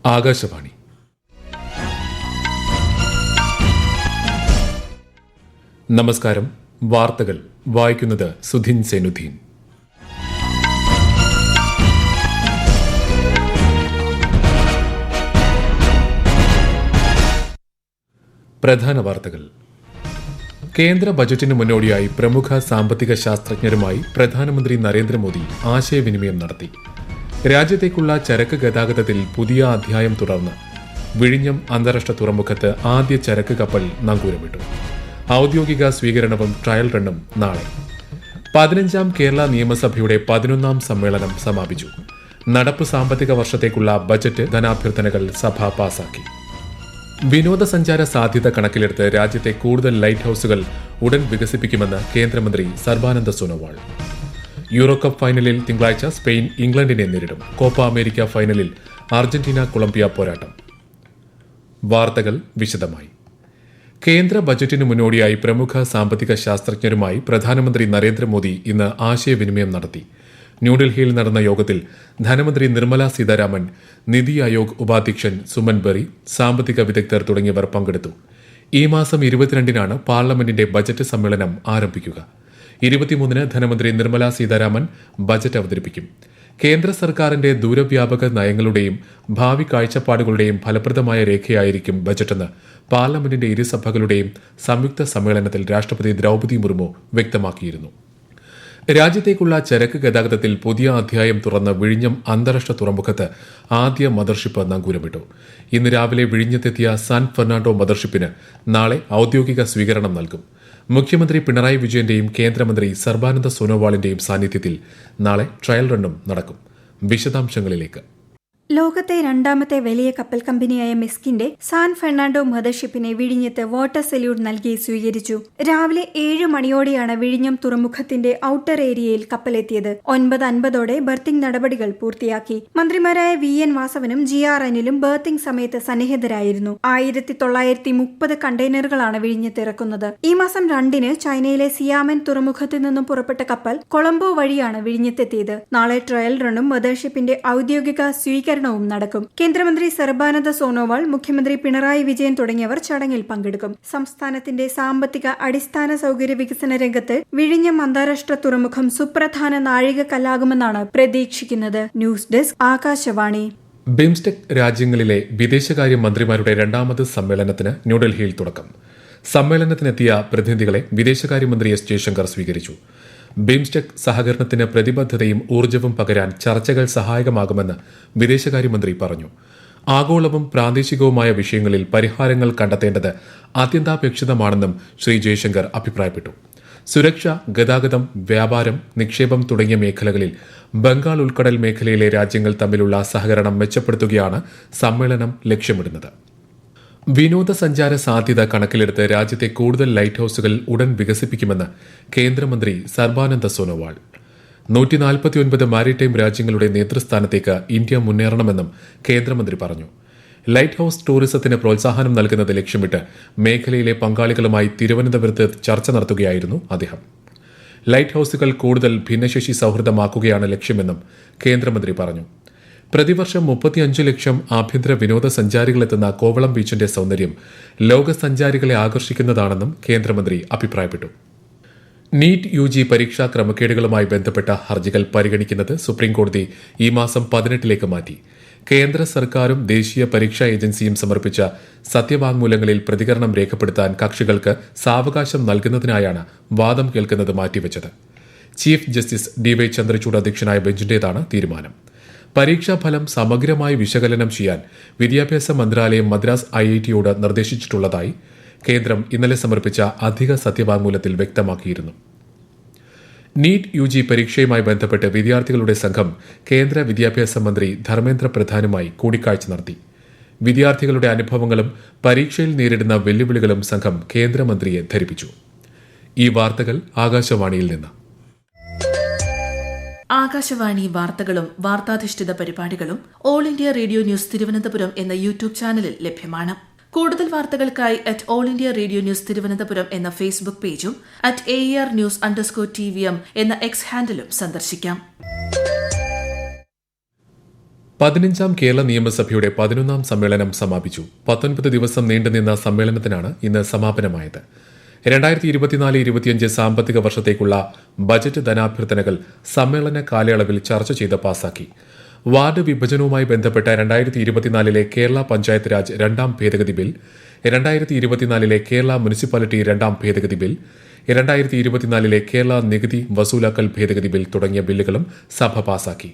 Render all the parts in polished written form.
ആകാശവാണി. നമസ്കാരം. വാർത്തകൾ വായിക്കുന്നത് സുധിൻ സേനുദ്ദീൻ. പ്രധാന വാർത്തകൾ. കേന്ദ്ര ബജറ്റിന് മുന്നോടിയായി പ്രമുഖ സാമ്പത്തിക ശാസ്ത്രജ്ഞരുമായി പ്രധാനമന്ത്രി നരേന്ദ്രമോദി ആശയവിനിമയം നടത്തി. രാജ്യത്തേക്കുള്ള ചരക്ക് ഗതാഗതത്തിൽ പുതിയ അധ്യായം തുടർന്ന് വിഴിഞ്ഞം അന്താരാഷ്ട്ര തുറമുഖത്ത് ആദ്യ ചരക്ക് കപ്പൽ നങ്കൂരമിട്ടു. ഔദ്യോഗിക സ്വീകരണവും ട്രയൽ റണ്ണും നാളെ. 15ാം കേരള നിയമസഭയുടെ 11ാം സമ്മേളനം സമാപിച്ചു. നടപ്പ് സാമ്പത്തിക വർഷത്തേക്കുള്ള ബജറ്റ് ധനാഭ്യർത്ഥനകൾ സഭ പാസാക്കി. വിനോദസഞ്ചാര സാധ്യത കണക്കിലെടുത്ത് രാജ്യത്തെ കൂടുതൽ ലൈറ്റ് ഹൌസുകൾ ഉടൻ വികസിപ്പിക്കുമെന്ന് കേന്ദ്രമന്ത്രി സർബാനന്ദ സോനോവാൾ. യൂറോകപ്പ് ഫൈനലിൽ തിങ്കളാഴ്ച സ്പെയിൻ ഇംഗ്ലണ്ടിനെ നേരിടും. കോപ്പ അമേരിക്ക ഫൈനലിൽ അർജന്റീന കൊളംബിയ പോരാട്ടം. വാർത്തകൾ വിശദമായി. കേന്ദ്ര ബജറ്റിന് മുന്നോടിയായി പ്രമുഖ സാമ്പത്തിക ശാസ്ത്രജ്ഞരുമായി പ്രധാനമന്ത്രി നരേന്ദ്രമോദി ഇന്ന് ആശയവിനിമയം നടത്തി. ന്യൂഡൽഹിയിൽ നടന്ന യോഗത്തിൽ ധനമന്ത്രി നിർമ്മല സീതാരാമൻ, നിതി ആയോഗ് ഉപാധ്യക്ഷൻ സുമൻ ബെറി, സാമ്പത്തിക വിദഗ്ധർ തുടങ്ങിയവർ പങ്കെടുത്തു. ഈ മാസം 22-നാണ് പാർലമെന്റിന്റെ ബജറ്റ് സമ്മേളനം ആരംഭിക്കുക. 23-ന് ധനമന്ത്രി നിർമ്മല സീതാരാമൻ ബജറ്റ് അവതരിപ്പിക്കും. കേന്ദ്ര സർക്കാരിന്റെ ദൂരവ്യാപക നയങ്ങളുടെയും ഭാവി കാഴ്ചപ്പാടുകളുടെയും ഫലപ്രദമായ രേഖയായിരിക്കും ബജറ്റെന്ന് പാർലമെന്റിന്റെ ഇരുസഭകളുടെയും സംയുക്ത സമ്മേളനത്തിൽ രാഷ്ട്രപതി ദ്രൌപദി മുർമു വ്യക്തമാക്കിയിരുന്നു. രാജ്യത്തേക്കുള്ള ചരക്ക് ഗതാഗതത്തിൽ പുതിയ അധ്യായം തുറന്ന് വിഴിഞ്ഞം അന്താരാഷ്ട്ര തുറമുഖത്ത് ആദ്യ മദർഷിപ്പ് നങ്കൂരമിട്ടു. ഇന്ന് രാവിലെ വിഴിഞ്ഞത്തെത്തിയ സാൻ ഫെർണാണ്ടോ മദർഷിപ്പിന് നാളെ ഔദ്യോഗിക സ്വീകരണം നൽകും. മുഖ്യമന്ത്രി പിണറായി വിജയന്റെയും കേന്ദ്രമന്ത്രി സർബാനന്ദ സോനോവാളിന്റെയും സാന്നിധ്യത്തിൽ നാളെ ട്രയൽ റണ്ണും നടക്കും. വിശദാംശങ്ങളിലേക്ക്. ലോകത്തെ രണ്ടാമത്തെ വലിയ കപ്പൽ കമ്പനിയായ മെസ്കിന്റെ സാൻ ഫെർണാണ്ടോ മദർഷിപ്പിനെ വിഴിഞ്ഞത്ത് വാട്ടർ സല്യൂട്ട് നൽകി സ്വീകരിച്ചു. രാവിലെ 7 മണിയോടെയാണ് വിഴിഞ്ഞം തുറമുഖത്തിന്റെ ഔട്ടർ ഏരിയയിൽ കപ്പലെത്തിയത്. 9:50 ബർത്തിംഗ് നടപടികൾ പൂർത്തിയാക്കി. മന്ത്രിമാരായ VN വാസവനും GR അനിലും ബർത്തിംഗ് സമയത്ത് സന്നിഹിതരായിരുന്നു. 1930 കണ്ടെയ്നറുകളാണ് വിഴിഞ്ഞത്ത് ഇറക്കുന്നത്. ഈ മാസം 2-ന് ചൈനയിലെ സിയാമൻ തുറമുഖത്തു നിന്നും പുറപ്പെട്ട കപ്പൽ കൊളംബോ വഴിയാണ് വിഴിഞ്ഞത്തെത്തിയത്. നാളെ ട്രയൽ റണ്ണും മദർഷിപ്പിന്റെ ഔദ്യോഗിക സ്വീകരണം നടക്കും. കേന്ദ്രമന്ത്രി സർബാനന്ദ സോനോവാൾ, മുഖ്യമന്ത്രി പിണറായി വിജയൻ തുടങ്ങിയവർ ചടങ്ങിൽ പങ്കെടുക്കും. സംസ്ഥാനത്തിന്റെ സാമ്പത്തിക അടിസ്ഥാന സൗകര്യ വികസന രംഗത്ത് വിഴിഞ്ഞം അന്താരാഷ്ട്ര തുറമുഖം സുപ്രധാന നാഴികക്കല്ലാകുമെന്നാണ് പ്രതീക്ഷിക്കുന്നത്. News desk, Akashvani. ബിംസ്റ്റെക് രാജ്യങ്ങളിലെ വിദേശകാര്യ മന്ത്രിമാരുടെ 2ാമത് സമ്മേളനത്തിന് ന്യൂഡൽഹിയിൽ തുടക്കം. സമ്മേളനത്തിനെത്തിയ പ്രതിനിധികളെ വിദേശകാര്യമന്ത്രി S. ജയശങ്കർ സ്വീകരിച്ചു. ബിംസ്റ്റെക് സഹകരണത്തിന് പ്രതിബദ്ധതയും ഊർജ്ജവും പകരാൻ ചർച്ചകൾ സഹായകമാകുമെന്ന് വിദേശകാര്യമന്ത്രി പറഞ്ഞു. ആഗോളവും പ്രാദേശികവുമായ വിഷയങ്ങളിൽ പരിഹാരങ്ങൾ കണ്ടെത്തേണ്ടത് അത്യന്താപേക്ഷിതമാണെന്നും ശ്രീ ജയശങ്കർ അഭിപ്രായപ്പെട്ടു. സുരക്ഷ, ഗതാഗതം, വ്യാപാരം, നിക്ഷേപം തുടങ്ങിയ മേഖലകളിൽ ബംഗാൾ ഉൾക്കടൽ മേഖലയിലെ രാജ്യങ്ങൾ തമ്മിലുള്ള സഹകരണം മെച്ചപ്പെടുത്തുകയാണ് സമ്മേളനം ലക്ഷ്യമിടുന്നത്. വിനോദസഞ്ചാര സാധ്യത കണക്കിലെടുത്ത് രാജ്യത്തെ കൂടുതൽ ലൈറ്റ് ഹൌസുകൾ ഉടൻ വികസിപ്പിക്കുമെന്ന് കേന്ദ്രമന്ത്രി സർബാനന്ദ സോനോവാൾ. 149 മാരിടൈം രാജ്യങ്ങളുടെ നേതൃസ്ഥാനത്തേക്ക് ഇന്ത്യ മുന്നേറണമെന്നും കേന്ദ്രമന്ത്രി പറഞ്ഞു. ലൈറ്റ് ഹൌസ് ടൂറിസത്തിന് പ്രോത്സാഹനം നൽകുന്നത് ലക്ഷ്യമിട്ട് മേഖലയിലെ പങ്കാളികളുമായി തിരുവനന്തപുരത്ത് ചർച്ച നടത്തുകയായിരുന്നു അദ്ദേഹം. ലൈറ്റ് ഹൌസുകൾ കൂടുതൽ ഭിന്നശേഷി സൌഹൃദമാക്കുകയാണ് ലക്ഷ്യമെന്നും കേന്ദ്രമന്ത്രി പറഞ്ഞു. പ്രതിവർഷം 35 ലക്ഷം ആഭ്യന്തര വിനോദസഞ്ചാരികളെത്തുന്ന കോവളം ബീച്ചിന്റെ സൌന്ദര്യം ലോക സഞ്ചാരികളെ ആകർഷിക്കുന്നതാണെന്നും കേന്ദ്രമന്ത്രി അഭിപ്രായപ്പെട്ടു. നീറ്റ് UG പരീക്ഷാ ക്രമക്കേടുകളുമായി ബന്ധപ്പെട്ട ഹർജികൾ പരിഗണിക്കുന്നത് സുപ്രീംകോടതി ഈ മാസം 18-ലേക്ക് മാറ്റി. കേന്ദ്ര സർക്കാരും ദേശീയ പരീക്ഷാ ഏജൻസിയും സമർപ്പിച്ച സത്യവാങ്മൂലങ്ങളിൽ പ്രതികരണം രേഖപ്പെടുത്താൻ കക്ഷികൾക്ക് സാവകാശം നൽകുന്നതിനായാണ് വാദം കേൾക്കുന്നത് മാറ്റിവെച്ചത്. ചീഫ് ജസ്റ്റിസ് DY ചന്ദ്രചൂഡ് അധ്യക്ഷനായ ബെഞ്ചിന്റേതാണ് തീരുമാനം. പരീക്ഷാഫലം സമഗ്രമായി വിശകലനം ചെയ്യാൻ വിദ്യാഭ്യാസ മന്ത്രാലയം മദ്രാസ് IIT-യോട് നിർദ്ദേശിച്ചിട്ടുള്ളതായി കേന്ദ്രം ഇന്നലെ സമർപ്പിച്ച അധിക സത്യവാങ്മൂലത്തിൽ വ്യക്തമാക്കിയിരുന്നു. നീറ്റ് UG പരീക്ഷയുമായി ബന്ധപ്പെട്ട് വിദ്യാർത്ഥികളുടെ സംഘം കേന്ദ്ര വിദ്യാഭ്യാസ മന്ത്രി ധർമ്മേന്ദ്ര പ്രധാനുമായി കൂടിക്കാഴ്ച നടത്തി. വിദ്യാർത്ഥികളുടെ അനുഭവങ്ങളും പരീക്ഷയിൽ നേരിടുന്ന വെല്ലുവിളികളും സംഘം കേന്ദ്രമന്ത്രിയെ ധരിപ്പിച്ചു. ഈ വാർത്തകൾ ആകാശവാണിയിൽ നിന്ന്. ആകാശവാണി വാർത്തകളും വാർത്താധിഷ്ഠിത പരിപാടികളും all India radio news Thiruvananthapuram എന്ന യൂട്യൂബ് ചാനലിൽ ലഭ്യമാണ്. കൂടുതൽ വാർത്തകൾക്കായി @all India radio news Thiruvananthapuram എന്ന ഫേസ്ബുക്ക് പേജും @AER_News_TVM എന്ന എക്സ് ഹാൻഡിലും സന്ദർശിക്കാം. 15ാം കേരള നിയമസഭയുടെ 11ാം സമ്മേളനം സമാപിച്ചു. 19 ദിവസം നീണ്ടുനിന്ന സമ്മേളനത്തിനാണ് ഇന്ന് സമാപനമായത്. 2024-25 സാമ്പത്തിക വർഷത്തേക്കുള്ള ബജറ്റ് ധനാഭ്യർത്ഥനകൾ സമ്മേളന കാലയളവിൽ ചർച്ച ചെയ്ത് പാസാക്കി. വാർഡ് വിഭജനവുമായി ബന്ധപ്പെട്ട 2024 കേരള പഞ്ചായത്ത് രാജ് രണ്ടാം ഭേദഗതി ബിൽ, 2024 കേരള മുനിസിപ്പാലിറ്റി രണ്ടാം ഭേദഗതി ബിൽ, 2024 കേരള നികുതി വസൂലാക്കൽ ഭേദഗതി ബിൽ തുടങ്ങിയ ബില്ലുകളും സഭ പാസാക്കി.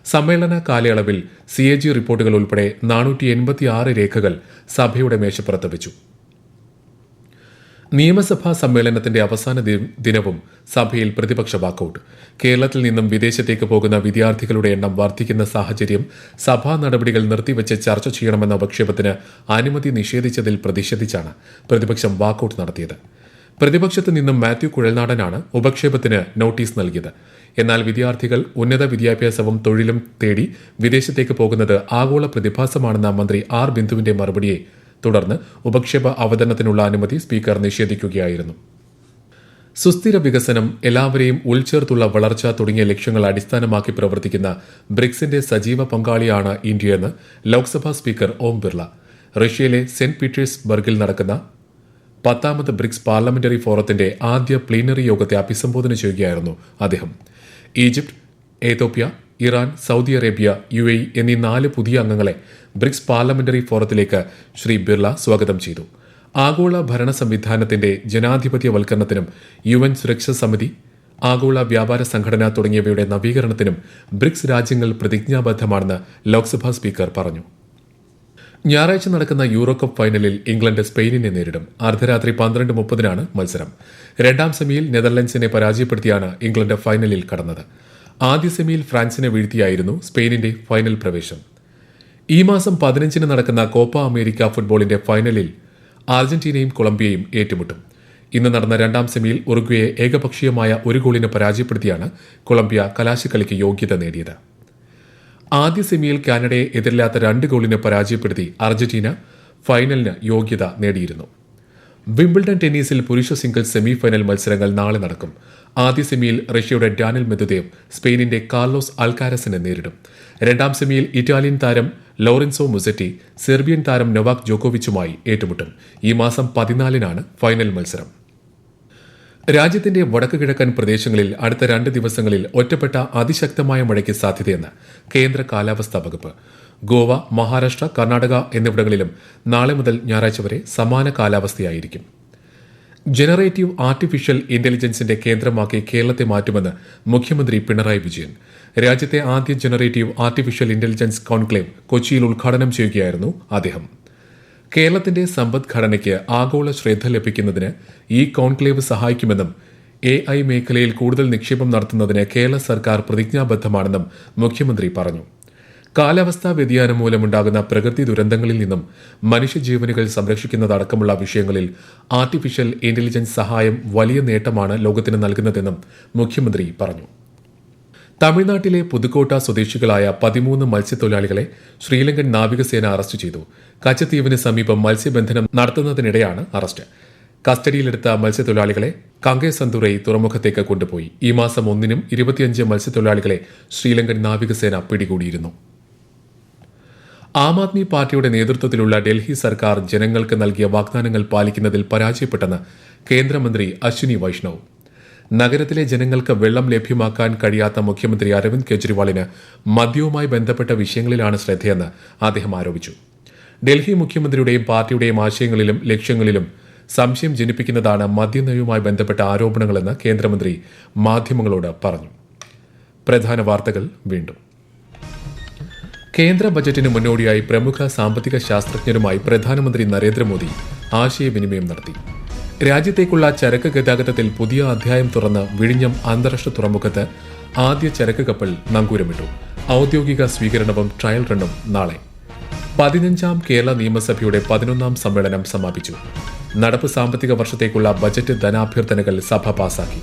സമ്മേളന കാലയളവിൽ CAG റിപ്പോർട്ടുകൾ ഉൾപ്പെടെ 486 രേഖകൾ സഭയുടെ മേശപ്പുറത്ത് വെച്ചു. നിയമസഭാ സമ്മേളനത്തിന്റെ അവസാന ദിനവും സഭയിൽ പ്രതിപക്ഷ വാക്കൌട്ട്. കേരളത്തിൽ നിന്നും വിദേശത്തേക്ക് പോകുന്ന വിദ്യാർത്ഥികളുടെ എണ്ണം വർദ്ധിക്കുന്ന സാഹചര്യം സഭാ നടപടികൾ നിർത്തിവെച്ച് ചർച്ച ചെയ്യണമെന്ന ഉപക്ഷേപത്തിന് അനുമതി നിഷേധിച്ചതിൽ പ്രതിഷേധിച്ചാണ് പ്രതിപക്ഷം വാക്കൌട്ട് നടത്തിയത്. പ്രതിപക്ഷത്തു നിന്നും മാത്യു കുഴൽനാടനാണ് ഉപക്ഷേപത്തിന് നോട്ടീസ് നൽകിയത്. എന്നാൽ വിദ്യാർത്ഥികൾ ഉന്നത വിദ്യാഭ്യാസവും തൊഴിലും തേടി വിദേശത്തേക്ക് പോകുന്നത് ആഗോള പ്രതിഭാസമാണെന്ന മന്ത്രി ആർ ബിന്ദുവിന്റെ മറുപടിയെ തുടർന്ന് ഉപക്ഷേപ അവതരണത്തിനുള്ള അനുമതി സ്പീക്കർ നിഷേധിക്കുകയായിരുന്നു. സുസ്ഥിര വികസനം, എല്ലാവരെയും ഉൾച്ചേർത്തുള്ള വളർച്ച തുടങ്ങിയ ലക്ഷ്യങ്ങൾ അടിസ്ഥാനമാക്കി പ്രവർത്തിക്കുന്ന ബ്രിക്സിന്റെ സജീവ പങ്കാളിയാണ് ഇന്ത്യയെന്ന് ലോക്സഭാ സ്പീക്കർ ഓം ബിർള. റഷ്യയിലെ സെന്റ് പീറ്റേഴ്സ്ബർഗിൽ നടക്കുന്ന 10ാമത് ബ്രിക്സ് പാർലമെന്ററി ഫോറത്തിന്റെ ആദ്യ പ്ലീനറി യോഗത്തെ അഭിസംബോധന ചെയ്യുകയായിരുന്നു അദ്ദേഹം. Egypt, Ethiopia, Iran, Saudi Arabia, UAE എന്നീ 4 പുതിയ അംഗങ്ങളെ ബ്രിക്സ് പാർലമെന്ററി ഫോറത്തിലേക്ക് ശ്രീ ബിർള സ്വാഗതം ചെയ്തു. ആഗോള ഭരണ സംവിധാനത്തിന്റെ ജനാധിപത്യവൽക്കരണത്തിനും UN സുരക്ഷാ സമിതി, ആഗോള വ്യാപാര സംഘടന തുടങ്ങിയവയുടെ നവീകരണത്തിനും ബ്രിക്സ് രാജ്യങ്ങൾ പ്രതിജ്ഞാബദ്ധമാണെന്ന് ലോക്സഭാ സ്പീക്കർ പറഞ്ഞു. ഞായറാഴ്ച നടക്കുന്ന യൂറോ കപ്പ് ഫൈനലിൽ ഇംഗ്ലണ്ട് സ്പെയിനിനെ നേരിടും. അർദ്ധരാത്രി 12:30-നാണ് മത്സരം. രണ്ടാം സെമിയിൽ നെതർലൻഡ്സിനെ പരാജയപ്പെടുത്തിയാണ് ഇംഗ്ലണ്ട് ഫൈനലിൽ കടന്നത്. ആദ്യ സെമിയിൽ ഫ്രാൻസിനെ വീഴ്ത്തിയായിരുന്നു സ്പെയിനിന്റെ ഫൈനൽ പ്രവേശം. ഈ മാസം 15-ന് നടക്കുന്ന കോപ്പ അമേരിക്ക ഫുട്ബോളിന്റെ ഫൈനലിൽ അർജന്റീനയും കൊളംബിയയും ഏറ്റുമുട്ടും. ഇന്ന് നടന്ന രണ്ടാം സെമിയിൽ ഉറുഗ്വേയെ ഏകപക്ഷീയമായ 1 ഗോളിന് പരാജയപ്പെടുത്തിയാണ് കൊളംബിയ കലാശക്കളിക്ക് യോഗ്യത നേടിയത്. ആദ്യ സെമിയിൽ കാനഡയെ എതിരില്ലാത്ത 2 ഗോളിന് പരാജയപ്പെടുത്തി അർജന്റീന ഫൈനലിന് യോഗ്യത നേടിയിരുന്നു. വിംബിൾഡൺ ടെന്നീസിൽ പുരുഷ സിംഗിൾസ് സെമിഫൈനൽ മത്സരങ്ങൾ നാളെ നടക്കും. ആദ്യ സെമിയിൽ റഷ്യയുടെ ഡാനിൽ മെദ്വദേവ് സ്പെയിനിന്റെ കാർലോസ് അൽക്കാരസിനെ നേരിടും. രണ്ടാം സെമിയിൽ ഇറ്റാലിയൻ താരം ലോറൻസോ മുസറ്റി സെർബിയൻ താരം നൊവാക് ജോക്കോവിച്ചുമായി ഏറ്റുമുട്ടും. ഈ മാസം 14-നാണ് ഫൈനൽ മത്സരം. രാജ്യത്തിന്റെ വടക്ക് കിഴക്കൻ പ്രദേശങ്ങളിൽ അടുത്ത 2 ദിവസങ്ങളിൽ ഒറ്റപ്പെട്ട അതിശക്തമായ മഴയ്ക്ക് സാധ്യതയെന്ന് കേന്ദ്ര കാലാവസ്ഥാ വകുപ്പ്. ഗോവ, മഹാരാഷ്ട്ര, കർണാടക എന്നിവിടങ്ങളിലും നാളെ മുതൽ ഞായറാഴ്ച വരെ സമാന കാലാവസ്ഥയായിരിക്കും. ജനറേറ്റീവ് ആർട്ടിഫിഷ്യൽ ഇന്റലിജൻസിന്റെ കേന്ദ്രമാക്കി കേരളത്തെ മാറ്റുമെന്ന് മുഖ്യമന്ത്രി പിണറായി വിജയൻ. രാജ്യത്തെ ആദ്യ ജനറേറ്റീവ് ആർട്ടിഫിഷ്യൽ ഇന്റലിജൻസ് കോൺക്ലേവ് കൊച്ചിയിൽ ഉദ്ഘാടനം ചെയ്യുകയായിരുന്നു അദ്ദേഹം. കേരളത്തിന്റെ സമ്പദ്ഘടനയ്ക്ക് ആഗോള ശ്രദ്ധ ലഭിക്കുന്നതിന് ഈ കോൺക്ലേവ് സഹായിക്കുമെന്നും AI മേഖലയിൽ കൂടുതൽ നിക്ഷേപം നടത്തുന്നതിന് കേരള സർക്കാർ പ്രതിജ്ഞാബദ്ധമാണെന്നും മുഖ്യമന്ത്രി പറഞ്ഞു. കാലാവസ്ഥാ വ്യതിയാനം മൂലമുണ്ടാകുന്ന പ്രകൃതി ദുരന്തങ്ങളിൽ നിന്നും മനുഷ്യജീവനുകൾ സംരക്ഷിക്കുന്നതടക്കമുള്ള വിഷയങ്ങളിൽ ആർട്ടിഫിഷ്യൽ ഇന്റലിജൻസ് സഹായം വലിയ നേട്ടമാണ് ലോകത്തിന് നൽകുന്നതെന്നും മുഖ്യമന്ത്രി പറഞ്ഞു. തമിഴ്നാട്ടിലെ പുതുക്കോട്ട സ്വദേശികളായ 13 മത്സ്യത്തൊഴിലാളികളെ ശ്രീലങ്കൻ നാവികസേന അറസ്റ്റ് ചെയ്തു. കച്ചത്തീവിന് സമീപം മത്സ്യബന്ധനം നടത്തുന്നതിനിടെയാണ് അറസ്റ്റ്. കസ്റ്റഡിയിലെടുത്ത മത്സ്യത്തൊഴിലാളികളെ കങ്കേസന്തുറൈ തുറമുഖത്തേക്ക് കൊണ്ടുപോയി. ഈ മാസം 1-നും 25 മത്സ്യത്തൊഴിലാളികളെ ശ്രീലങ്കൻ നാവികസേന പിടികൂടിയിരുന്നു. ആം ആദ്മി പാർട്ടിയുടെ നേതൃത്വത്തിലുള്ള ഡൽഹി സർക്കാർ ജനങ്ങൾക്ക് നൽകിയ വാഗ്ദാനങ്ങൾ പാലിക്കുന്നതിൽ പരാജയപ്പെട്ടെന്ന് കേന്ദ്രമന്ത്രി അശ്വിനി വൈഷ്ണവ്. നഗരത്തിലെ ജനങ്ങൾക്ക് വെള്ളം ലഭ്യമാക്കാൻ കഴിയാത്ത മുഖ്യമന്ത്രി അരവിന്ദ് കെജ്രിവാളിന് മദ്യവുമായി ബന്ധപ്പെട്ട വിഷയങ്ങളിലാണ് ശ്രദ്ധയെന്ന് അദ്ദേഹം ആരോപിച്ചു. ഡൽഹി മുഖ്യമന്ത്രിയുടെയും പാർട്ടിയുടെയും ആശയങ്ങളിലും ലക്ഷ്യങ്ങളിലും സംശയം ജനിപ്പിക്കുന്നതാണ് മദ്യനയവുമായി ബന്ധപ്പെട്ട ആരോപണങ്ങളെന്ന് കേന്ദ്രമന്ത്രി മാധ്യമങ്ങളോട് പറഞ്ഞു. പ്രധാന വാർത്തകൾ വീണ്ടും. കേന്ദ്ര ബജറ്റിന് മുന്നോടിയായി പ്രമുഖ സാമ്പത്തിക ശാസ്ത്രജ്ഞരുമായി പ്രധാനമന്ത്രി നരേന്ദ്രമോദി ആശയവിനിമയം നടത്തി. രാജ്യത്തേക്കുള്ള ചരക്ക് ഗതാഗതത്തിൽ പുതിയ അധ്യായം തുറന്ന് വിഴിഞ്ഞം അന്താരാഷ്ട്ര തുറമുഖത്ത് ആദ്യ ചരക്ക് കപ്പൽ നങ്കൂരമിട്ടു. ഔദ്യോഗിക സ്വീകരണവും ട്രയൽ റണ്ണും നാളെ. 15ാം കേരള നിയമസഭയുടെ 11ാം സമ്മേളനം സമാപിച്ചു. നടപ്പ് സാമ്പത്തിക വർഷത്തേക്കുള്ള ബജറ്റ് ധനാഭ്യർത്ഥനകൾ സഭ പാസാക്കി.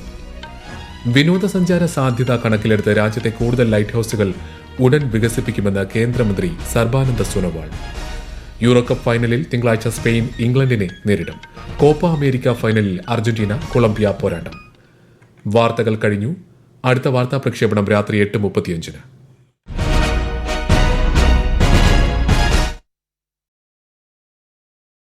വിനോദസഞ്ചാര സാധ്യത കണക്കിലെടുത്ത് രാജ്യത്തെ കൂടുതൽ ലൈറ്റ് ഹൌസുകൾ ഉടൻ വികസിപ്പിക്കുമെന്ന് കേന്ദ്രമന്ത്രി സർബാനന്ദ സോനോവാൾ. യൂറോ കപ്പ് ഫൈനലിൽ തിങ്കളാഴ്ച സ്പെയിൻ ഇംഗ്ലണ്ടിനെ നേരിടും. കോപ്പ അമേരിക്ക ഫൈനലിൽ അർജന്റീന കൊളംബിയ പോരാട്ടം. വാർത്തകൾ കഴിഞ്ഞു. അടുത്ത വാർത്താ പ്രക്ഷേപണം രാത്രി 8:35.